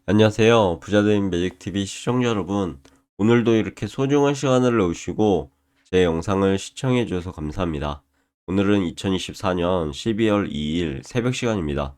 안녕하세요. 부자된 매직TV 시청자 여러분. 오늘도 이렇게 소중한 시간을 내주시고 제 영상을 시청해 주셔서 감사합니다. 오늘은 2024년 12월 2일 새벽 시간입니다.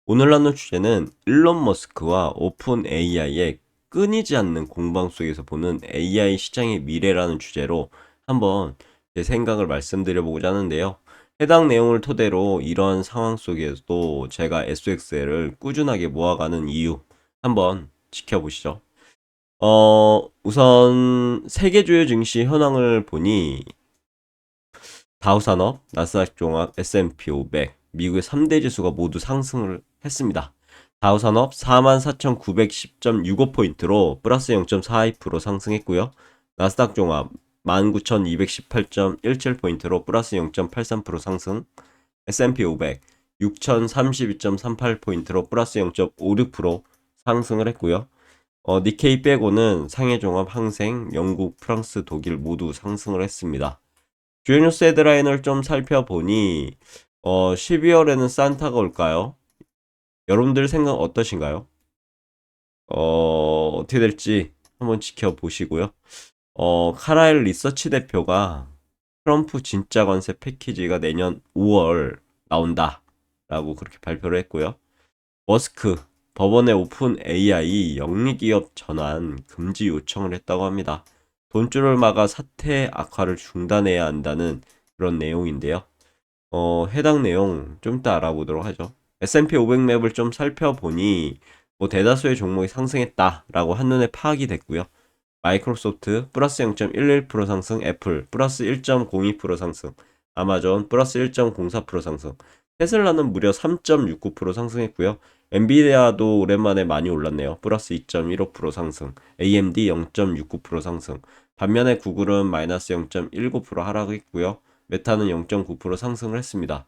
오늘 나눌 주제는 일론 머스크와 오픈 AI의 끊이지 않는 공방 속에서 보는 AI 시장의 미래라는 주제로 한번 제 생각을 말씀드려보고자 하는데요. 해당 내용을 토대로 이러한 상황 속에서도 제가 SXL을 꾸준하게 모아가는 이유 한번 지켜보시죠. 우선 세계 주요 증시 현황을 보니 다우산업, 나스닥 종합, S&P 500, 미국의 3대 지수가 모두 상승을 했습니다. 다우산업 44,910.65포인트로 플러스 0.42% 상승했고요. 나스닥 종합 19,218.17포인트로 플러스 0.83% 상승, S&P 500 6,032.38포인트로 플러스 0.56% 상승을 했고요. 니케이 빼고는 상해 종합, 항생, 영국, 프랑스, 독일 모두 상승을 했습니다. 주요 뉴스 헤드라인을 좀 살펴보니 12월에는 산타가 올까요? 여러분들 생각 어떠신가요? 어떻게 될지 한번 지켜보시고요. 카라일 리서치 대표가 트럼프 진짜 관세 패키지가 내년 5월 나온다 라고 그렇게 발표를 했고요. 머스크 법원에 오픈 AI 영리기업 전환 금지 요청을 했다고 합니다. 돈줄을 막아 사태 악화를 중단해야 한다는 그런 내용인데요. 해당 내용 좀 이따 알아보도록 하죠. S&P 500 맵을 좀 살펴보니 뭐 대다수의 종목이 상승했다라고 한눈에 파악이 됐고요. 마이크로소프트 플러스 0.11% 상승, 애플 플러스 1.02% 상승, 아마존 플러스 1.04% 상승, 테슬라는 무려 3.69% 상승했고요. 엔비디아도 오랜만에 많이 올랐네요. 플러스 2.15% 상승, AMD 0.69% 상승, 반면에 구글은 마이너스 0.19% 하락했고요. 메타는 0.9% 상승을 했습니다.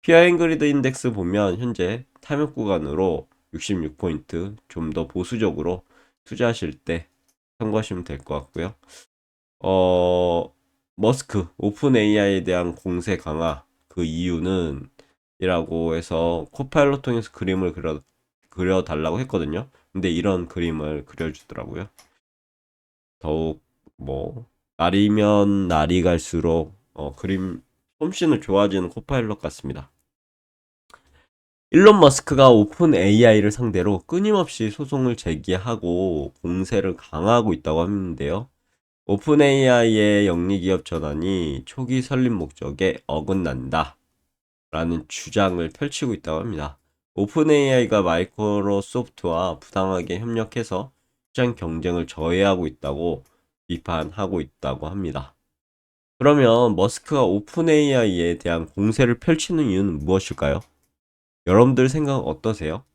피아앵그리드 인덱스 보면 현재 타격 구간으로 66포인트 좀 더 보수적으로 투자하실 때 참고하시면 될 것 같고요. 머스크 오픈 AI에 대한 공세 강화 그 이유는 이라고 해서 코파일럿 통해서 그림을 그려달라고 했거든요. 근데 이런 그림을 그려주더라고요. 더욱 뭐 날이면 날이 갈수록 그림 솜씨는 좋아지는 코파일럿 같습니다. 일론 머스크가 오픈 AI를 상대로 끊임없이 소송을 제기하고 공세를 강화하고 있다고 하는데요. 오픈 AI의 영리기업 전환이 초기 설립 목적에 어긋난다 라는 주장을 펼치고 있다고 합니다. 오픈 AI가 마이크로소프트와 부당하게 협력해서 시장 경쟁을 저해하고 있다고 비판하고 있다고 합니다. 그러면 머스크가 오픈 AI에 대한 공세를 펼치는 이유는 무엇일까요? 여러분들 생각 어떠세요?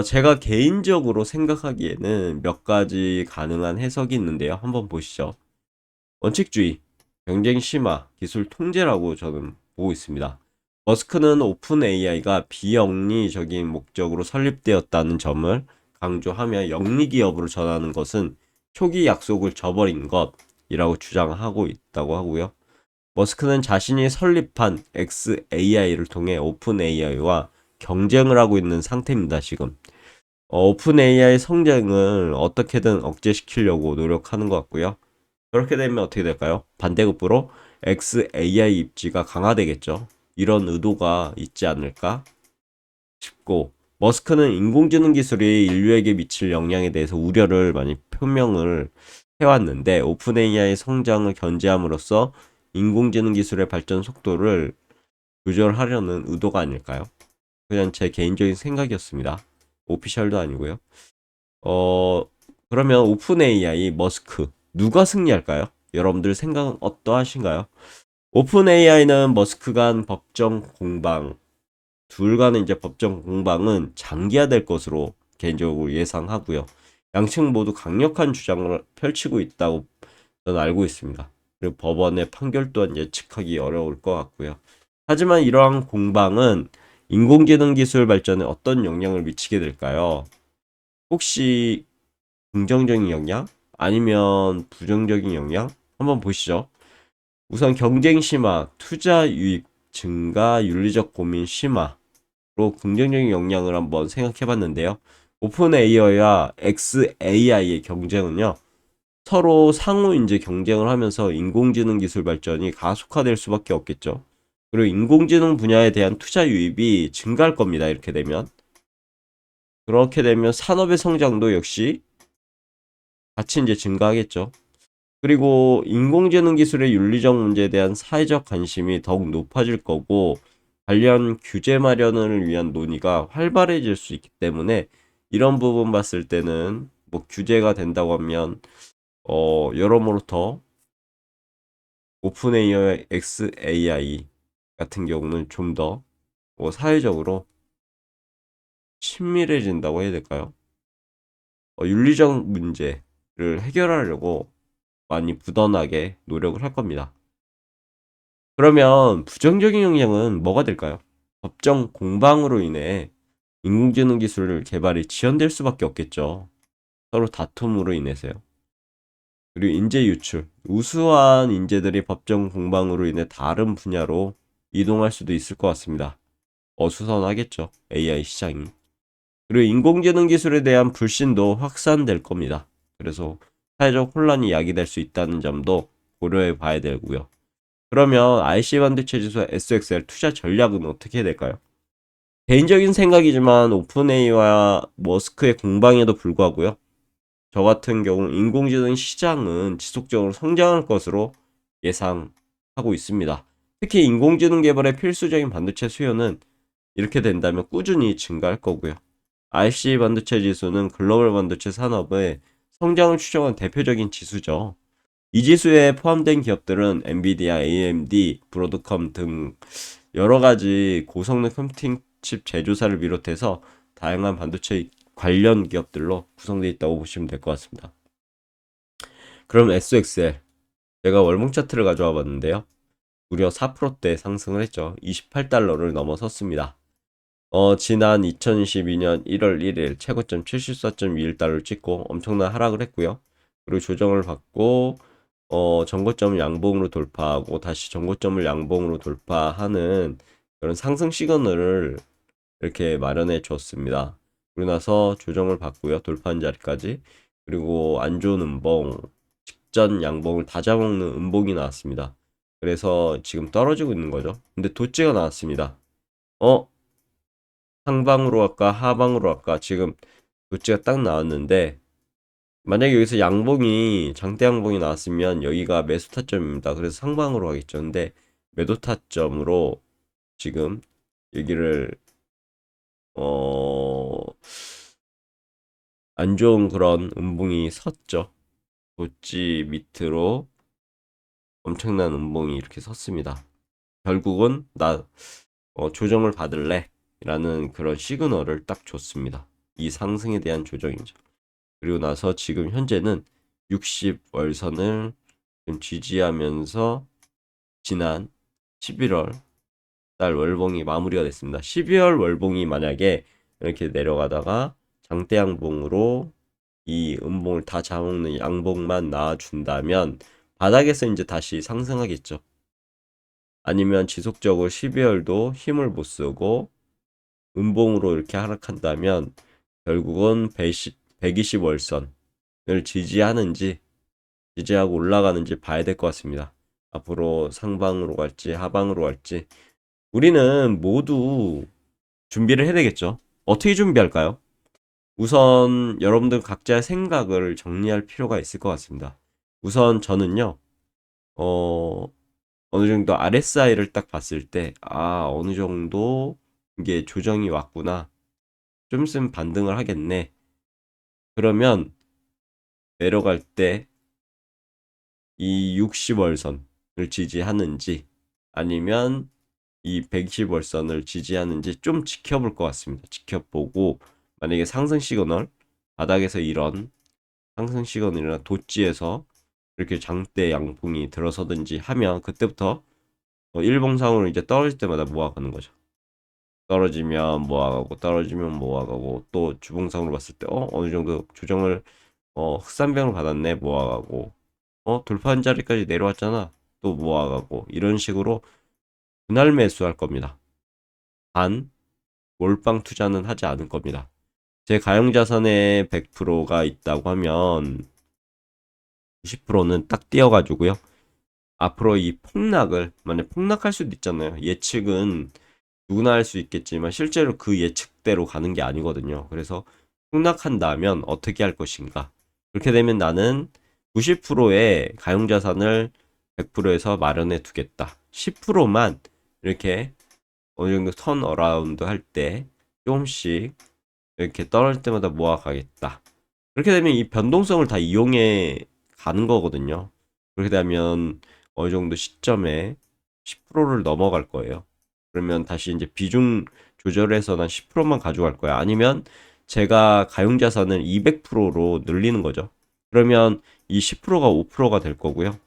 제가 개인적으로 생각하기에는 몇 가지 가능한 해석이 있는데요. 한번 보시죠. 원칙주의, 경쟁 심화, 기술 통제라고 저는 보고 있습니다. 머스크는 오픈 AI가 비영리적인 목적으로 설립되었다는 점을 강조하며 영리 기업으로 전하는 것은 초기 약속을 저버린 것이라고 주장하고 있다고 하고요. 머스크는 자신이 설립한 XAI를 통해 오픈 AI와 경쟁을 하고 있는 상태입니다, 지금. 오픈 AI 성장을 어떻게든 억제시키려고 노력하는 것 같고요. 그렇게 되면 어떻게 될까요? 반대급부로 XAI 입지가 강화되겠죠. 이런 의도가 있지 않을까 싶고, 머스크는 인공지능 기술이 인류에게 미칠 영향에 대해서 우려를 많이 표명을 해왔는데, 오픈 AI의 성장을 견제함으로써 인공지능 기술의 발전 속도를 조절하려는 의도가 아닐까요? 그냥 제 개인적인 생각이었습니다. 오피셜도 아니고요. 어, 그러면 오픈 AI, 머스크, 누가 승리할까요? 여러분들 생각은 어떠하신가요? 오픈 AI는 머스크 간 법정 공방, 둘 간의 이제 법정 공방은 장기화될 것으로 개인적으로 예상하고요. 양측 모두 강력한 주장을 펼치고 있다고 저는 알고 있습니다. 그리고 법원의 판결 또한 예측하기 어려울 것 같고요. 하지만 이러한 공방은 인공지능 기술 발전에 어떤 영향을 미치게 될까요? 혹시 긍정적인 영향? 아니면 부정적인 영향? 한번 보시죠. 우선 경쟁 심화, 투자 유입 증가, 윤리적 고민 심화로 긍정적인 영향을 한번 생각해 봤는데요. 오픈 AI와 XAI의 경쟁은요, 서로 상호 이제 경쟁을 하면서 인공지능 기술 발전이 가속화될 수밖에 없겠죠. 그리고 인공지능 분야에 대한 투자 유입이 증가할 겁니다. 이렇게 되면. 그렇게 되면 산업의 성장도 역시 같이 이제 증가하겠죠. 그리고 인공지능 기술의 윤리적 문제에 대한 사회적 관심이 더욱 높아질 거고, 관련 규제 마련을 위한 논의가 활발해질 수 있기 때문에, 이런 부분 봤을 때는 뭐 규제가 된다고 하면 여러모로 더 오픈 AI와 XAI 같은 경우는 좀 더 사회적으로 친밀해진다고 해야 될까요? 윤리적 문제를 해결하려고 많이 부단하게 노력을 할 겁니다. 그러면 부정적인 영향은 뭐가 될까요? 법정 공방으로 인해 인공지능 기술 개발이 지연될 수밖에 없겠죠. 서로 다툼으로 인해서요. 그리고 인재 유출, 우수한 인재들이 법정 공방으로 인해 다른 분야로 이동할 수도 있을 것 같습니다. 어수선하겠죠, AI 시장이. 그리고 인공지능 기술에 대한 불신도 확산될 겁니다. 그래서 사회적 혼란이 야기될 수 있다는 점도 고려해 봐야 되고요. 그러면 IC 반도체 지수 SXL 투자 전략은 어떻게 해야 될까요? 개인적인 생각이지만 오픈AI와 머스크의 공방에도 불구하고요. 저 같은 경우 인공지능 시장은 지속적으로 성장할 것으로 예상하고 있습니다. 특히 인공지능 개발의 필수적인 반도체 수요는 이렇게 된다면 꾸준히 증가할 거고요. RC 반도체 지수는 글로벌 반도체 산업의 성장을 추정한 대표적인 지수죠. 이 지수에 포함된 기업들은 엔비디아, AMD, 브로드컴 등 여러 가지 고성능 컴퓨팅 칩 제조사를 비롯해서 다양한 반도체 관련 기업들로 구성되어 있다고 보시면 될 것 같습니다. 그럼 SXL, 제가 월봉 차트를 가져와 봤는데요. 무려 4%대 상승을 했죠. 28달러를 넘어섰습니다. 지난 2022년 1월 1일 최고점 74.21달러를 찍고 엄청난 하락을 했고요. 그리고 조정을 받고 전고점을 양봉으로 돌파하고 다시 전고점을 양봉으로 돌파하는 그런 상승 시그널을 이렇게 마련해 줬습니다. 그러고 나서 조정을 받고요. 돌파한 자리까지. 그리고 안 좋은 음봉, 직전 양봉을 다 잡아먹는 음봉이 나왔습니다. 그래서 지금 떨어지고 있는 거죠. 근데 도지가 나왔습니다. 어? 상방으로 갈까? 하방으로 갈까? 지금 도지가 딱 나왔는데 만약에 여기서 양봉이 장대 양봉이 나왔으면 여기가 매수 타점입니다. 그래서 상방으로 가겠죠. 근데 매도 타점으로 지금 여기를 안 좋은 그런 음봉이 섰죠. 도지 밑으로 엄청난 음봉이 이렇게 섰습니다. 결국은 나 조정을 받을래? 라는 그런 시그널을 딱 줬습니다. 이 상승에 대한 조정이죠. 그리고 나서 지금 현재는 60월선을 지지하면서 지난 11월 달 월봉이 마무리가 됐습니다. 12월 월봉이 만약에 이렇게 내려가다가 장대 양봉으로 이 음봉을 다 잡아먹는 양봉만 나와준다면 바닥에서 이제 다시 상승하겠죠. 아니면 지속적으로 12월도 힘을 못 쓰고 음봉으로 이렇게 하락한다면 결국은 120월선을 지지하고 올라가는지 봐야 될 것 같습니다. 앞으로 상방으로 갈지 하방으로 갈지 우리는 모두 준비를 해야 되겠죠. 어떻게 준비할까요? 우선 여러분들 각자의 생각을 정리할 필요가 있을 것 같습니다. 우선 저는요, 어, 어느 정도 RSI를 딱 봤을 때, 어느 정도 이게 조정이 왔구나. 좀 있으면 반등을 하겠네. 그러면 내려갈 때 이 60월선을 지지하는지 아니면 이 120월선을 지지하는지 좀 지켜볼 것 같습니다. 지켜보고 만약에 상승 시그널 바닥에서 이런 상승 시그널이나 도지에서 이렇게 장대 양봉이 들어서든지 하면 그때부터 일봉상으로 이제 떨어질 때마다 모아가는 거죠. 떨어지면 모아가고 떨어지면 모아가고 또 주봉상으로 봤을 때 어느 정도 조정을 흑산병을 받았네 모아가고 돌파한 자리까지 내려왔잖아 또 모아가고 이런 식으로 분할 매수할 겁니다. 단 몰빵 투자는 하지 않을 겁니다. 제 가용자산에 100%가 있다고 하면 90%는 딱 띄어가지고요. 앞으로 이 폭락을, 만약 폭락할 수도 있잖아요. 예측은 누구나 할 수 있겠지만 실제로 그 예측대로 가는 게 아니거든요. 그래서 폭락한다면 어떻게 할 것인가? 그렇게 되면 나는 90%의 가용자산을 100%에서 마련해 두겠다. 10%만 이렇게 어느 정도 턴 어라운드 할 때 조금씩 이렇게 떨어질 때마다 모아가겠다. 그렇게 되면 이 변동성을 다 이용해 가는 거거든요. 그렇게 되면 어느 정도 시점에 10%를 넘어갈 거예요. 그러면 다시 이제 비중 조절해서 난 10%만 가져갈 거야. 아니면 제가 가용자산을 200%로 늘리는 거죠. 그러면 이 10%가 5%가 될 거고요.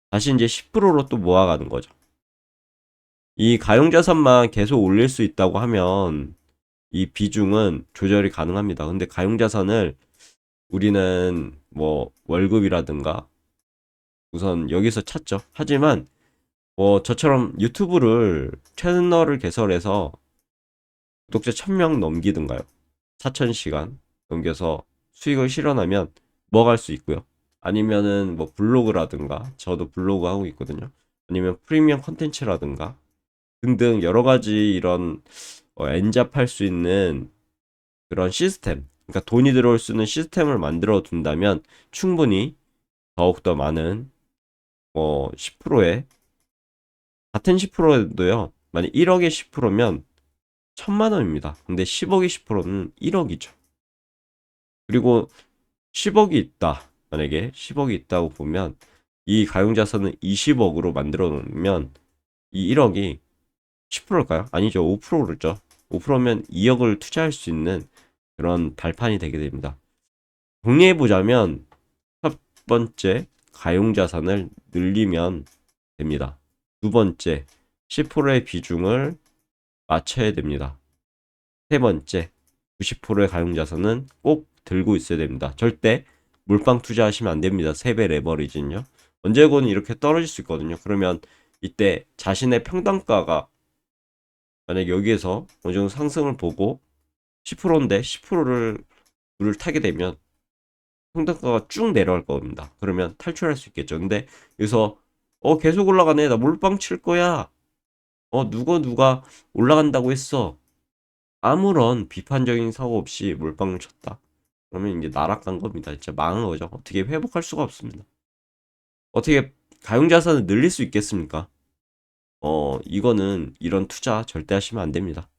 다시 이제 10%로 또 모아가는 거죠. 이 가용자산만 계속 올릴 수 있다고 하면 이 비중은 조절이 가능합니다. 근데 가용자산을 우리는 뭐 월급이라든가 우선 여기서 찾죠. 하지만 뭐 저처럼 유튜브를 채널을 개설해서 구독자 1000명 넘기든가요. 4000시간 넘겨서 수익을 실현하면 뭐 할 수 있고요. 아니면은 뭐 블로그라든가 저도 블로그 하고 있거든요. 아니면 프리미엄 컨텐츠라든가 등등 여러 가지 이런 엔잡할 수 있는 그런 시스템, 그러니까 돈이 들어올 수 있는 시스템을 만들어 둔다면 충분히 더욱더 많은 10%에 같은 10%에도요. 만약 1억에 10%면 1000만 원입니다. 근데 10억에 10%는 1억이죠. 그리고 10억이 있다. 만약에 10억이 있다고 보면 이 가용자산은 20억으로 만들어 놓으면 이 1억이 10%일까요? 아니죠. 5%죠. 5%면 2억을 투자할 수 있는 그런 발판이 되게 됩니다. 정리해 보자면 첫 번째 가용자산을 늘리면 됩니다. 두 번째 10%의 비중을 맞춰야 됩니다. 세 번째 90%의 가용자산은 꼭 들고 있어야 됩니다. 절대 몰빵 투자하시면 안 됩니다. 3배 레버리지는요. 언제건 이렇게 떨어질 수 있거든요. 그러면 이때 자신의 평단가가 만약 여기에서 어느 정도 상승을 보고 10%인데 10%를 물을 타게 되면 평단가가 쭉 내려갈 겁니다. 그러면 탈출할 수 있겠죠. 근데 여기서 계속 올라가네. 나 몰빵 칠 거야. 누가 올라간다고 했어. 아무런 비판적인 사고 없이 몰빵을 쳤다. 그러면 이제 나락간 겁니다. 진짜 망한 거죠. 어떻게 회복할 수가 없습니다. 어떻게 가용자산을 늘릴 수 있겠습니까? 이거는 이런 투자 절대 하시면 안 됩니다.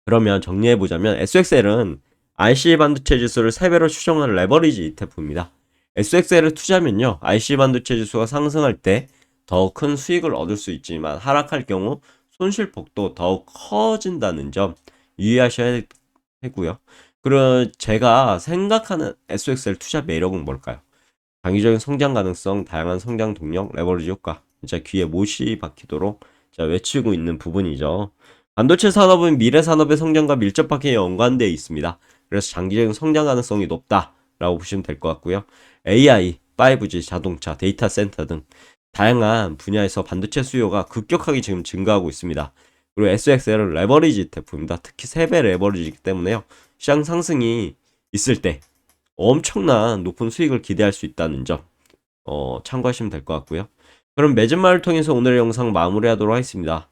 그러면 정리해보자면 SXL은 IC 반도체 지수를 3배로 추정하는 레버리지 ETF입니다. SXL을 투자하면요. IC 반도체 지수가 상승할 때 더 큰 수익을 얻을 수 있지만 하락할 경우 손실폭도 더욱 커진다는 점 유의하셔야 되고요. 그리고 제가 생각하는 SXL 투자 매력은 뭘까요? 장기적인 성장 가능성, 다양한 성장 동력, 레버리지 효과. 진짜 귀에 못이 박히도록 외치고 있는 부분이죠. 반도체 산업은 미래 산업의 성장과 밀접하게 연관되어 있습니다. 그래서 장기적인 성장 가능성이 높다라고 보시면 될 것 같고요. AI, 5G, 자동차, 데이터 센터 등 다양한 분야에서 반도체 수요가 급격하게 지금 증가하고 있습니다. 그리고 SXL은 레버리지 ETF입니다. 특히 3배 레버리지이기 때문에요. 시장 상승이 있을 때 엄청난 높은 수익을 기대할 수 있다는 점 참고하시면 될 것 같고요. 그럼 매진말을 통해서 오늘의 영상 마무리하도록 하겠습니다.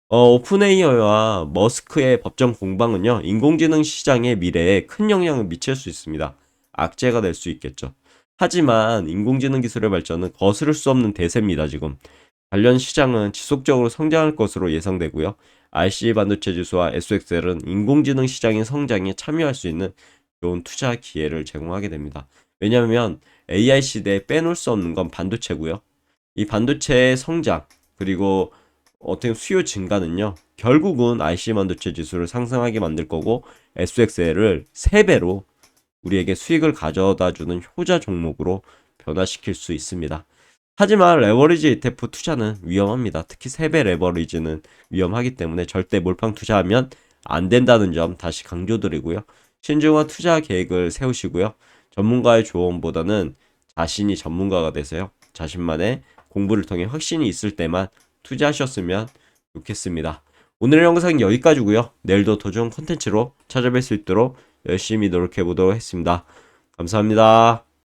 오픈AI와 머스크의 법정 공방은요, 인공지능 시장의 미래에 큰 영향을 미칠 수 있습니다. 악재가 될 수 있겠죠. 하지만 인공지능 기술의 발전은 거스를 수 없는 대세입니다, 지금. 관련 시장은 지속적으로 성장할 것으로 예상되고요. RC 반도체 지수와 SXL은 인공지능 시장의 성장에 참여할 수 있는 좋은 투자 기회를 제공하게 됩니다. 왜냐하면 AI 시대에 빼놓을 수 없는 건 반도체고요. 이 반도체의 성장, 그리고 어떻게 수요 증가는요. 결국은 IC 반도체 지수를 상승하게 만들 거고 SXL을 3배로 우리에게 수익을 가져다 주는 효자 종목으로 변화시킬 수 있습니다. 하지만 레버리지 ETF 투자는 위험합니다. 특히 3배 레버리지는 위험하기 때문에 절대 몰빵 투자하면 안 된다는 점 다시 강조드리고요. 신중한 투자 계획을 세우시고요. 전문가의 조언보다는 자신이 전문가가 돼서요. 자신만의 공부를 통해 확신이 있을 때만 투자하셨으면 좋겠습니다. 오늘 영상은 여기까지고요. 내일도 더 좋은 콘텐츠로 찾아뵐 수 있도록 열심히 노력해 보도록 하겠습니다. 감사합니다.